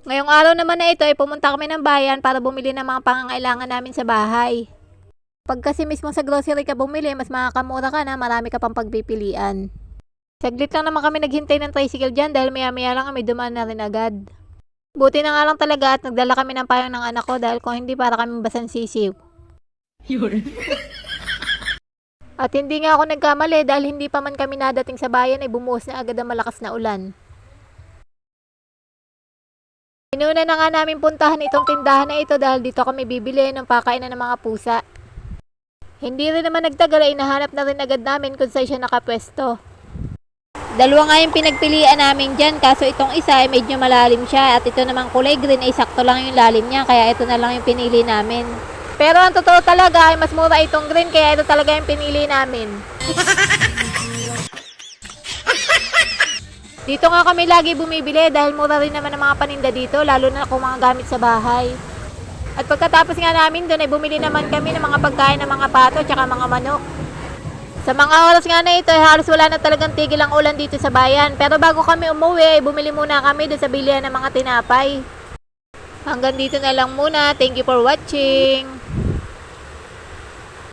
Ngayong araw naman na ito ay pumunta kami ng bayan para bumili ng mga pangangailangan namin sa bahay. Pag kasi mismo sa grocery ka bumili, mas makakamura ka na, marami ka pang pagpipilian. Saglit lang naman kami naghintay ng tricycle dyan dahil maya-maya lang kami dumaan na rin agad. Buti na nga lang talaga at nagdala kami ng payong ng anak ko dahil kung hindi para kami basan sisiw. At hindi nga ako nagkamali dahil hindi pa man kami nadating sa bayan ay bumuhos na agad ang malakas na ulan. Inuna na nga namin puntahan itong tindahan na ito dahil dito kami bibili ng pakainan ng mga pusa. Hindi rin naman nagtagal ay nahanap na rin agad namin kung saan siya nakapwesto. Dalawa nga yung pinagpilian namin dyan, kaso itong isa ay medyo malalim siya at ito namang kulay green ay sakto lang yung lalim niya, kaya ito na lang yung pinili namin. Pero ang totoo talaga ay mas mura itong green, kaya ito talaga yung pinili namin. Dito nga kami lagi bumibili dahil mura rin naman ang mga paninda dito, lalo na kung mga gamit sa bahay. At pagkatapos nga namin doon ay bumili naman kami ng mga pagkain ng mga pato at mga manok. Sa mga oras nga na ito ay halos wala na talagang tigil ang ulan dito sa bayan. Pero bago kami umuwi ay bumili muna kami doon sa bilihan ng mga tinapay. Hanggang dito na lang muna. Thank you for watching.